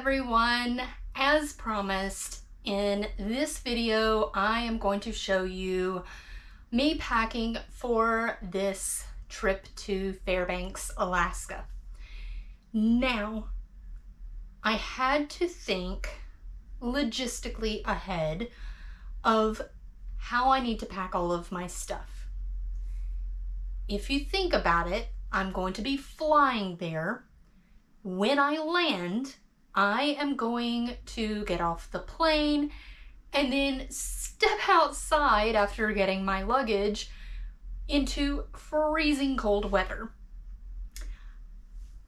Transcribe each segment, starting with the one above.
everyone. As promised, in this video I am going to show you me packing for this trip to Fairbanks, Alaska. Now, I had to think logistically ahead of how I need to pack all of my stuff. If you think about it, I'm going to be flying there. When I land, I am going to get off the plane and then step outside after getting my luggage into freezing cold weather.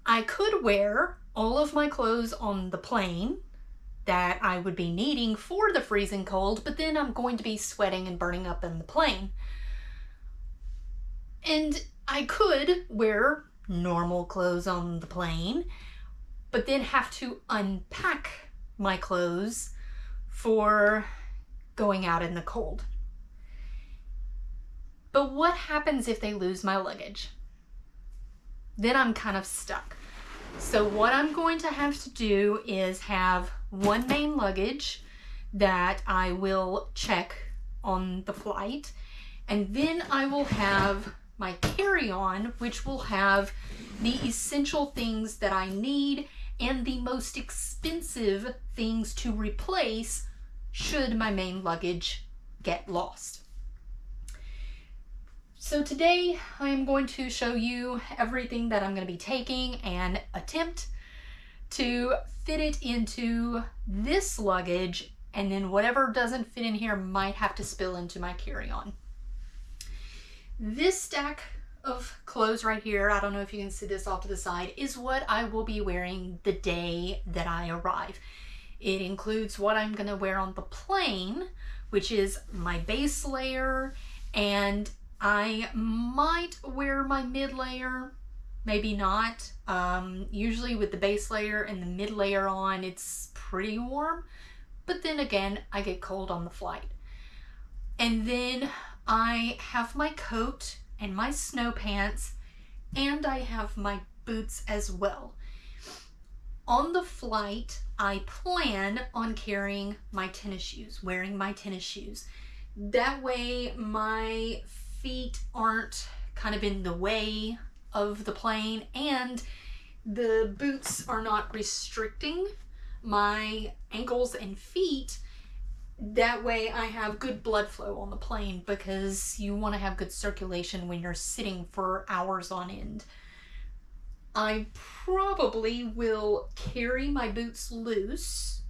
I could wear all of my clothes on the plane that I would be needing for the freezing cold, but then I'm going to be sweating and burning up in the plane. And I could wear normal clothes on the plane, but then have to unpack my clothes for going out in the cold. But what happens if they lose my luggage? Then I'm kind of stuck. So what I'm going to have to do is have one main luggage that I will check on the flight, and then I will have my carry-on, which will have the essential things that I need and the most expensive things to replace should my main luggage get lost. So today I am going to show you everything that I'm going to be taking and attempt to fit it into this luggage, and then whatever doesn't fit in here might have to spill into my carry-on. This stack of clothes right here, I don't know if you can see this off to the side, is what I will be wearing the day that I arrive. It includes what I'm going to wear on the plane, which is my base layer, and I might wear my mid layer, maybe not. Usually with the base layer and the mid layer on, it's pretty warm, but then again, I get cold on the flight. And then I have my coat and my snow pants, and I have my boots as well. On the flight, I plan on carrying my tennis shoes, wearing my tennis shoes. That way my feet aren't kind of in the way of the plane, and the boots are not restricting my ankles and feet. That way I have good blood flow on the plane, because you want to have good circulation when you're sitting for hours on end. I probably will carry my boots loose.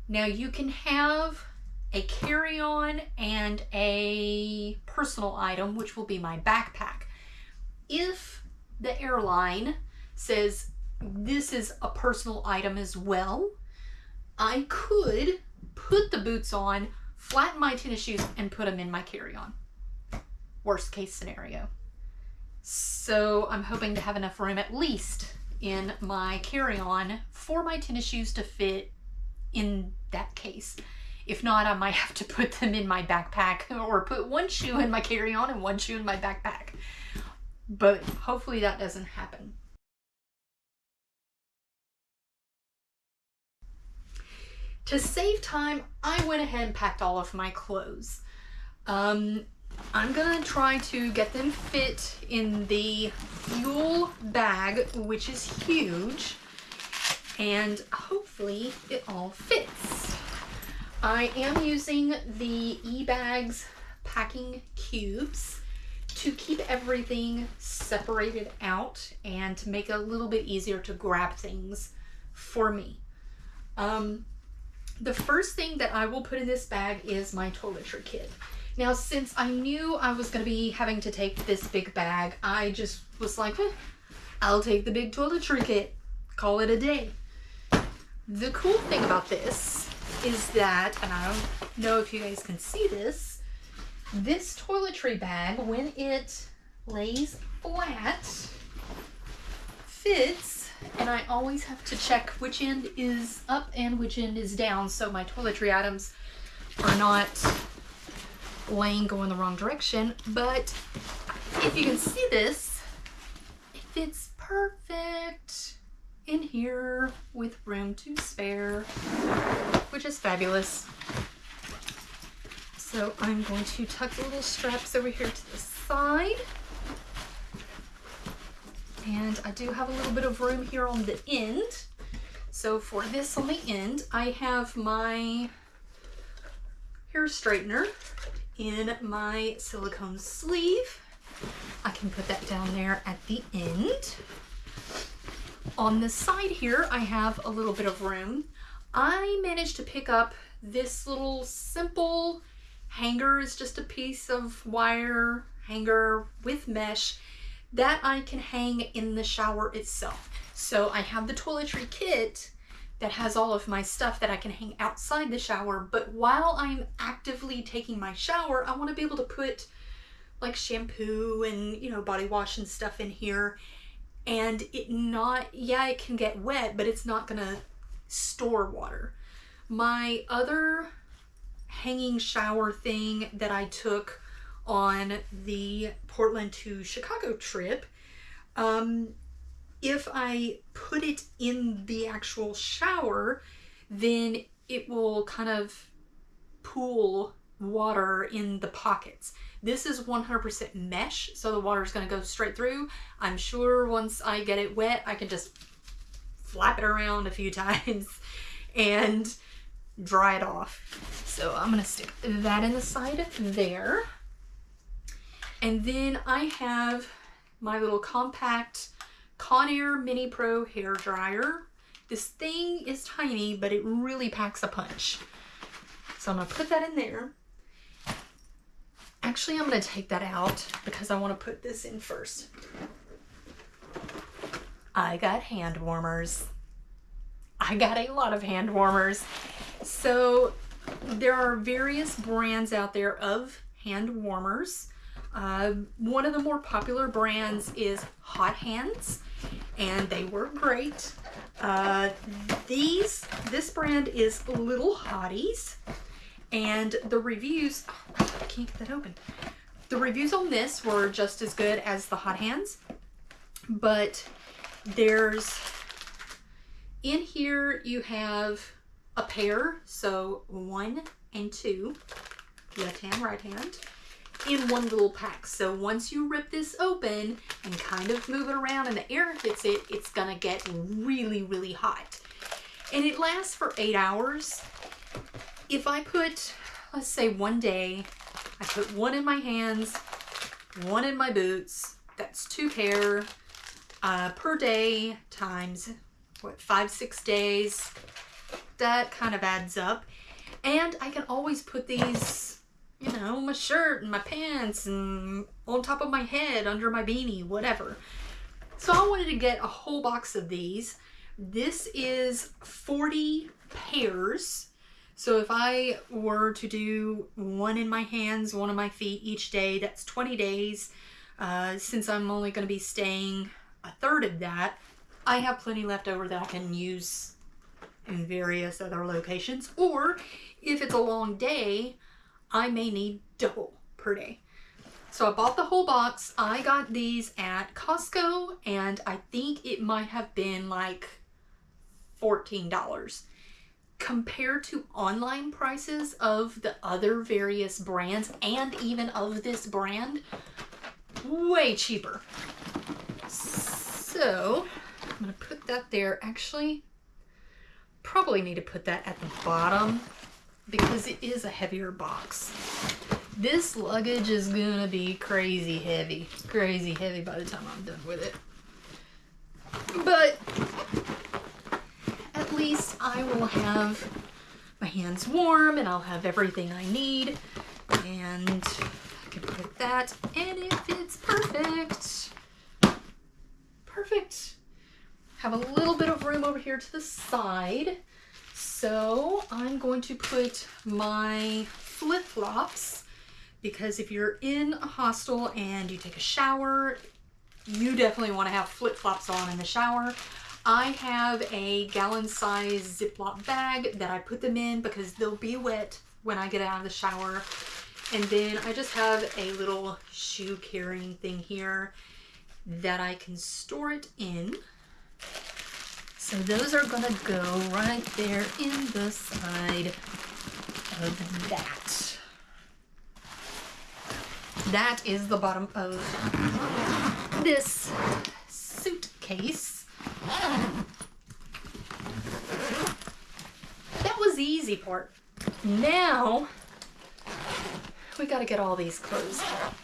Now you can have a carry-on and a personal item, which will be my backpack. If the airline says this is a personal item as well, I could put the boots on, flatten my tennis shoes, and put them in my carry-on. Worst case scenario. So I'm hoping to have enough room at least in my carry-on for my tennis shoes to fit in that case. If not, I might have to put them in my backpack, or put one shoe in my carry-on and one shoe in my backpack. But hopefully that doesn't happen. To save time, I went ahead and packed all of my clothes. I'm gonna try to get them fit in the fuel bag, which is huge, and hopefully it all fits. I am using the eBags packing cubes to keep everything separated out and to make it a little bit easier to grab things for me. The first thing that I will put in this bag is my toiletry kit. Now, since I knew I was going to be having to take this big bag, I just was like, I'll take the big toiletry kit, call it a day. The cool thing about this is that, and I don't know if you guys can see this, this toiletry bag, when it lays flat, fits. And I always have to check which end is up and which end is down, so my toiletry items are not laying going the wrong direction. But if you can see this, it fits perfect. in here with room to spare, which is fabulous. So I'm going to tuck the little straps over here to the side. And I do have a little bit of room here on the end. So for this on the end, I have my hair straightener in my silicone sleeve. I can put that down there at the end. On the side here, I have a little bit of room. I managed to pick up this little simple hanger. It's just a piece of wire hanger with mesh that I can hang in the shower itself. So I have the toiletry kit that has all of my stuff that I can hang outside the shower, but while I'm actively taking my shower, I want to be able to put like shampoo and, you know, body wash and stuff in here, and it not, yeah, it can get wet, but it's not gonna store water. My other hanging shower thing that I took on the Portland to Chicago trip, if I put it in the actual shower, then it will kind of pool water in the pockets. This is 100% mesh, so the water is going to go straight through. I'm sure once I get it wet, I can just flap it around a few times and dry it off. So I'm going to stick that in the side there. And then I have my little compact Conair Mini Pro hair dryer. This thing is tiny, but it really packs a punch. So I'm going to put that in there. Actually, I'm going to take that out because I want to put this in first. I got hand warmers. I got a lot of hand warmers. So there are various brands out there of hand warmers. One of the more popular brands is Hot Hands, and they work great. This brand is Little Hotties, and the reviews, I can't get that open. The reviews on this were just as good as the Hot Hands, but there's, in here you have a pair, so 1 and 2, left hand, right hand, in one little pack. So once you rip this open and kind of move it around and the air hits it, it's gonna get really, really hot. And it lasts for 8 hours. If I put, let's say one day, I put one in my hands, one in my boots, that's 2 pair per day times, what, 5-6 days, that kind of adds up. And I can always put these, you know, my shirt and my pants and on top of my head, under my beanie, whatever. So I wanted to get a whole box of these. This is 40 pairs. So if I were to do one in my hands, one on my feet each day, that's 20 days. Since I'm only going to be staying a third of that, I have plenty left over that I can use in various other locations. Or if it's a long day, I may need double per day. So I bought the whole box. I got these at Costco, and I think it might have been like $14. Compared to online prices of the other various brands, and even of this brand, way cheaper. So I'm gonna put that there. Actually, probably need to put that at the bottom because it is a heavier box. This luggage is gonna be crazy heavy by the time I'm done with it. But at least I will have my hands warm and I'll have everything I need, and I can put that, and it fits perfect. Perfect. Have a little bit of room over here to the side. So I'm going to put my flip-flops, because if you're in a hostel and you take a shower, you definitely want to have flip-flops on in the shower. I have a gallon-size Ziploc bag that I put them in because they'll be wet when I get out of the shower. And then I just have a little shoe carrying thing here that I can store it in. So those are gonna go right there in the side of that. That is the bottom of this suitcase. That was the easy part. Now we gotta get all these clothes out.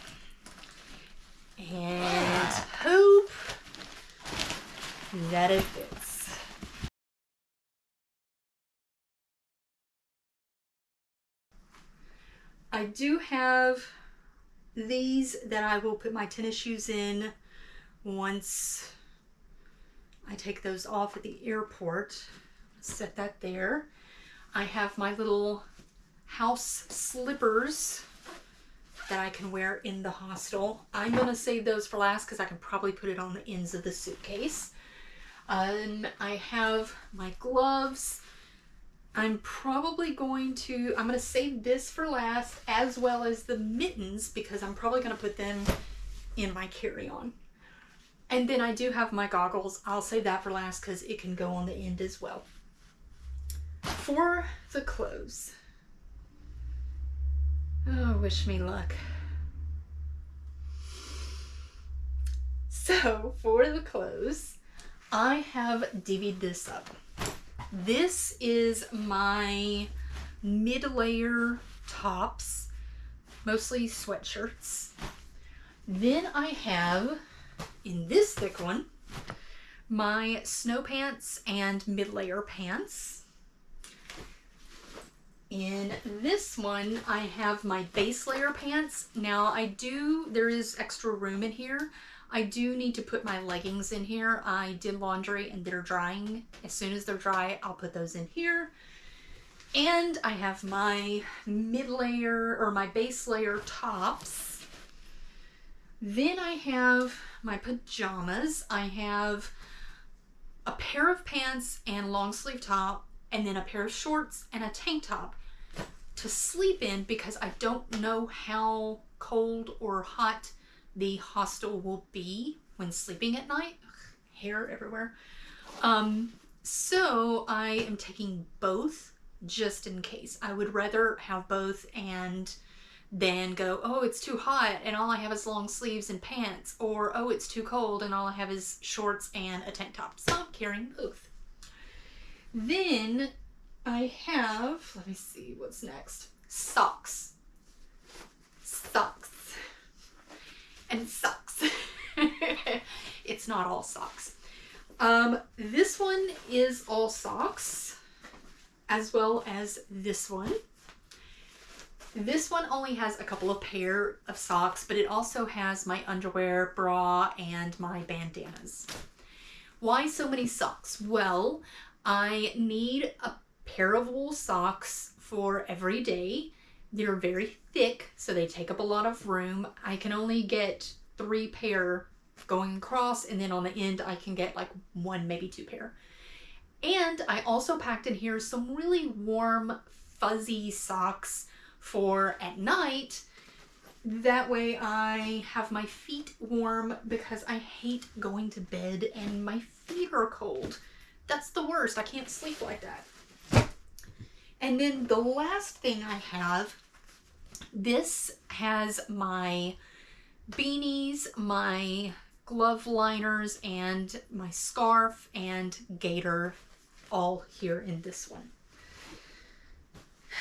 And hope that it fits. I do have these that I will put my tennis shoes in once I take those off at the airport. Set that there. I have my little house slippers that I can wear in the hostel. I'm gonna save those for last because I can probably put it on the ends of the suitcase. I have my gloves. I'm gonna save this for last, as well as the mittens, because I'm probably gonna put them in my carry-on. And then I do have my goggles. I'll save that for last because it can go on the end as well. For the clothes. Oh, wish me luck. So, for the clothes, I have divvied this up. This is my mid-layer tops, mostly sweatshirts. Then I have, in this thick one, my snow pants and mid-layer pants. In this one, I have my base layer pants. Now there is extra room in here. I do need to put my leggings in here. I did laundry and they're drying. As soon as they're dry, I'll put those in here. And I have my mid-layer or my base layer tops. Then I have my pajamas. I have a pair of pants and long sleeve top, and then a pair of shorts and a tank top to sleep in because I don't know how cold or hot the hostel will be when sleeping at night. Ugh, hair everywhere. So I am taking both just in case. I would rather have both and then go, oh, it's too hot and all I have is long sleeves and pants, or oh, it's too cold and all I have is shorts and a tank top. So I'm carrying both. Then I have, let me see what's next. Socks. Socks. And socks. It's not all socks. This one is all socks, as well as this one. This one only has a couple of pair of socks, but it also has my underwear, bra, and my bandanas. Why so many socks? Well, I need a pair of wool socks for every day. They're very thick, so they take up a lot of room. I can only get 3 pair going across, and then on the end I can get like 1, maybe 2 pair. And I also packed in here some really warm, fuzzy socks for at night. That way I have my feet warm because I hate going to bed and my feet are cold. That's the worst. I can't sleep like that. And then the last thing I have, this has my beanies, my glove liners, and my scarf and gaiter all here in this one.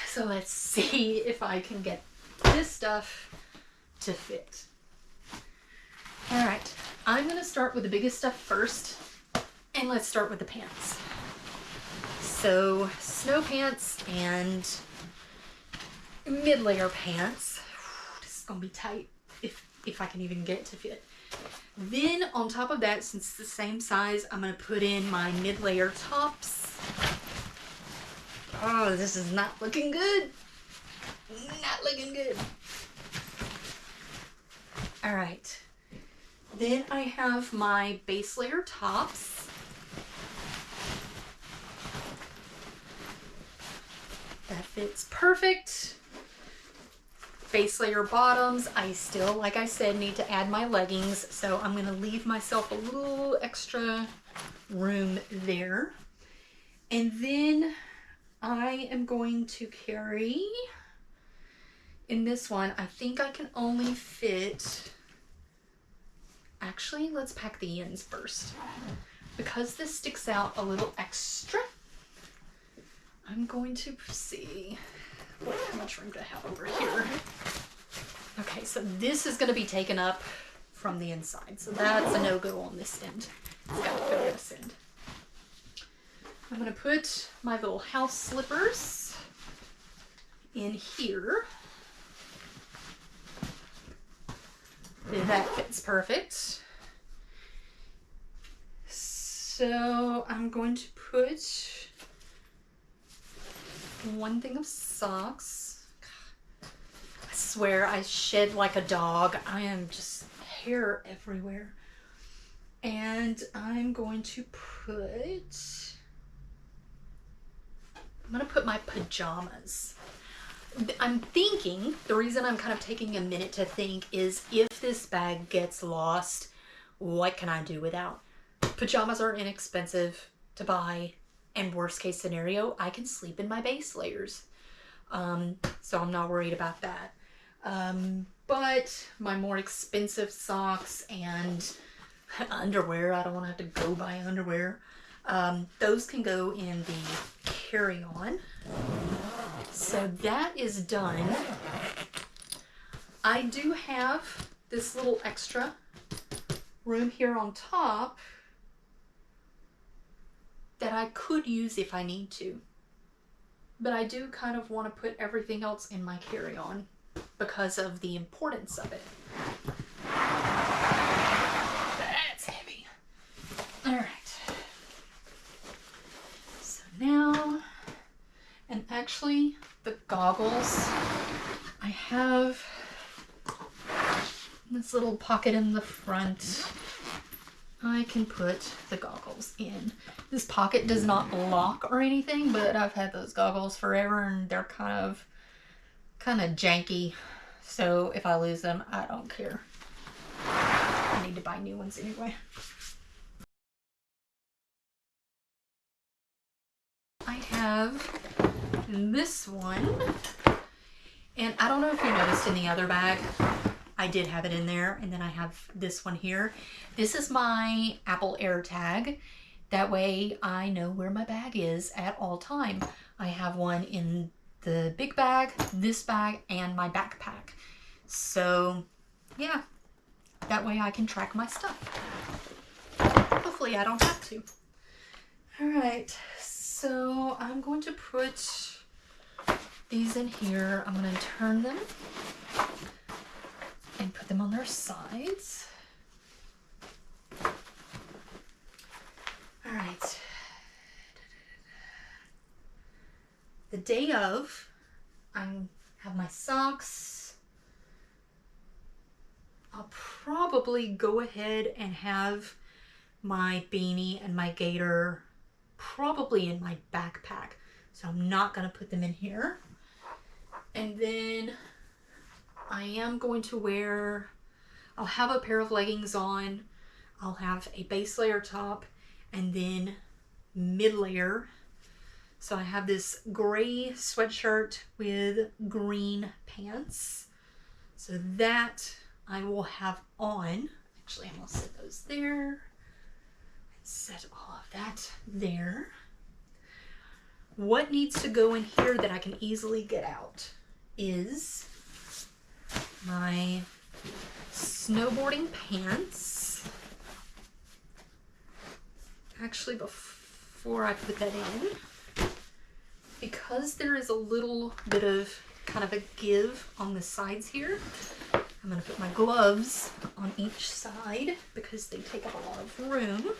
So let's see if I can get this stuff to fit. All right, I'm gonna start with the biggest stuff first, and let's start with the pants. So snow pants and mid-layer pants. This is gonna be tight if I can even get it to fit. Then on top of that, since it's the same size, I'm gonna put in my mid-layer tops. Oh, this is not looking good. Not looking good. All right. Then I have my base layer tops. That fits perfect. Base layer bottoms. I still, like I said, need to add my leggings, so I'm gonna leave myself a little extra room there. And then I am going to carry, in this one, I think I can only fit, actually, let's pack the ends first. Because this sticks out a little extra, I'm going to see how much room to have over here. Okay, so this is going to be taken up from the inside. So that's a no-go on this end. It's got to go this end. I'm going to put my little house slippers in here. That fits perfect. So I'm going to put one thing of socks. I swear I shed like a dog. I am just hair everywhere. And I'm going to put my pajamas. I'm thinking, the reason I'm kind of taking a minute to think is if this bag gets lost, what can I do without? Pajamas are inexpensive to buy, and worst case scenario, I can sleep in my base layers. So I'm not worried about that. But my more expensive socks and underwear, I don't want to have to go buy underwear. Those can go in the carry-on. So that is done. I do have this little extra room here on top that I could use if I need to. But I do kind of want to put everything else in my carry-on because of the importance of it. That's heavy. All right. So now, and actually the goggles, I have this little pocket in the front. I can put the goggles in. This pocket does not lock or anything, but I've had those goggles forever and they're kind of janky. So if I lose them, I don't care. I need to buy new ones anyway. I have this one, and I don't know if you noticed in the other bag, I did have it in there, and then I have this one here. This is my Apple AirTag. That way I know where my bag is at all time. I have one in the big bag, this bag, and my backpack. So yeah, that way I can track my stuff. Hopefully I don't have to. All right, so I'm going to put these in here. I'm going to turn them and put them on their sides. All right. The day of, I have my socks. I'll probably go ahead and have my beanie and my gaiter probably in my backpack. So I'm not going to put them in here. And then I am going to wear, I'll have a pair of leggings on, I'll have a base layer top, and then mid layer. So I have this gray sweatshirt with green pants. So that I will have on. Actually, I'm going to set those there. And set all of that there. What needs to go in here that I can easily get out is my snowboarding pants. Actually, before I put that in, because there is a little bit of kind of a give on the sides here, I'm going to put my gloves on each side because they take up a lot of room.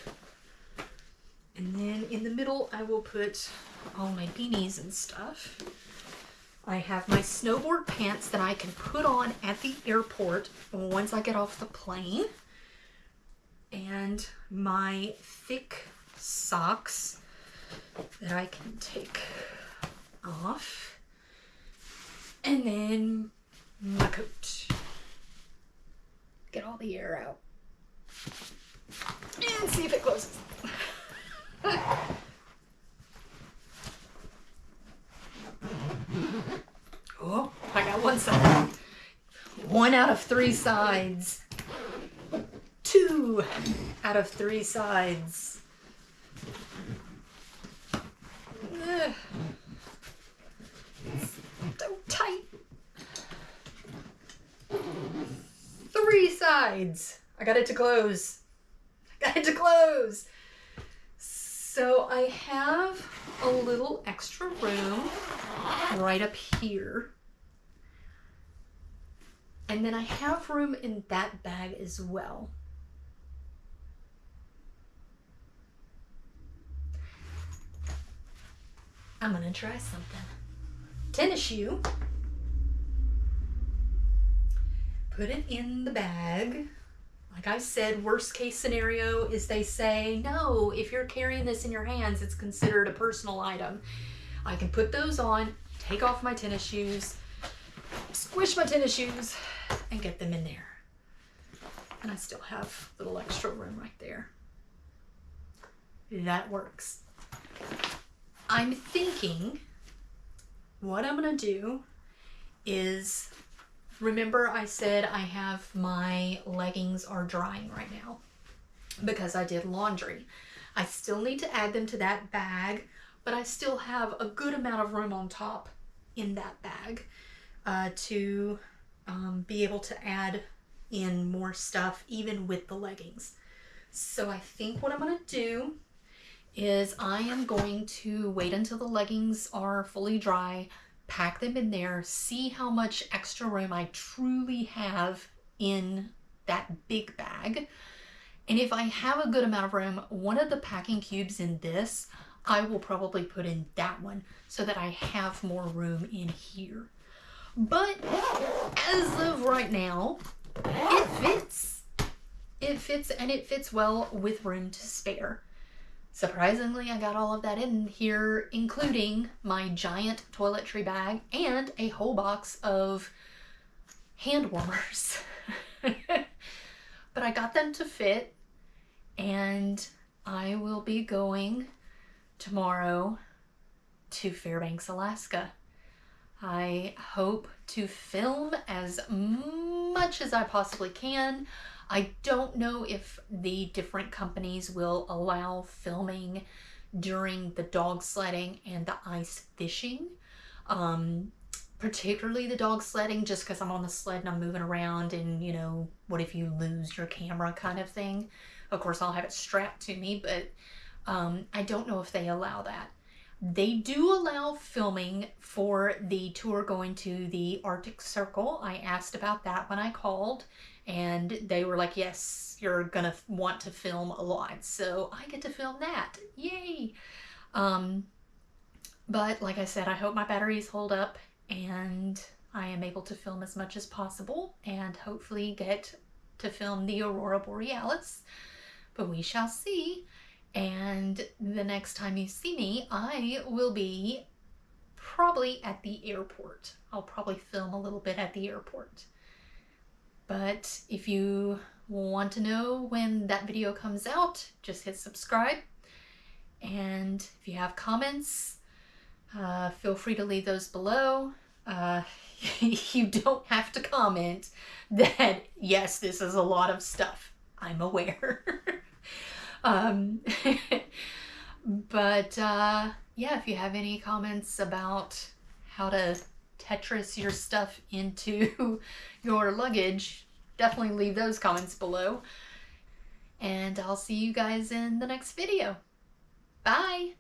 And then in the middle, I will put all my beanies and stuff. I have my snowboard pants that I can put on at the airport once I get off the plane. And my thick socks that I can take off. And then my coat. Get all the air out. And see if it closes. 1 out of 3 sides. 2 out of 3 sides. Ugh. So tight. 3 sides. I got it to close. So I have a little extra room right up here. And then I have room in that bag as well. I'm gonna try something. Tennis shoe. Put it in the bag. Like I said, worst case scenario is they say, no, if you're carrying this in your hands, it's considered a personal item. I can put those on, take off my tennis shoes, squish my tennis shoes, and get them in there. And I still have a little extra room right there. That works. I'm thinking what I'm gonna do is, remember I said I have my leggings are drying right now because I did laundry. I still need to add them to that bag, but I still have a good amount of room on top in that bag to be able to add in more stuff even with the leggings. So I think what I'm gonna do is I am going to wait until the leggings are fully dry, pack them in there, see how much extra room I truly have in that big bag. And if I have a good amount of room, one of the packing cubes in this, I will probably put in that one so that I have more room in here. But as of right now, it fits. It fits, and it fits well with room to spare. Surprisingly, I got all of that in here, including my giant toiletry bag and a whole box of hand warmers. But I got them to fit, and I will be going tomorrow to Fairbanks, Alaska. I hope to film as much as I possibly can. I don't know if the different companies will allow filming during the dog sledding and the ice fishing. Particularly the dog sledding, just because I'm on the sled and I'm moving around and, you know, what if you lose your camera kind of thing. Of course, I'll have it strapped to me, but I don't know if they allow that. They do allow filming for the tour going to the Arctic Circle. I asked about that when I called, and they were like, yes, you're gonna want to film a lot. So I get to film that. Yay! But like I said, I hope my batteries hold up and I am able to film as much as possible and hopefully get to film the Aurora Borealis. But we shall see. And the next time you see me, I will be probably at the airport. I'll probably film a little bit at the airport. But if you want to know when that video comes out, just hit subscribe. And if you have comments, feel free to leave those below. You don't have to comment that, yes, this is a lot of stuff. I'm aware. But yeah, if you have any comments about how to Tetris your stuff into your luggage, definitely leave those comments below. And I'll see you guys in the next video. Bye!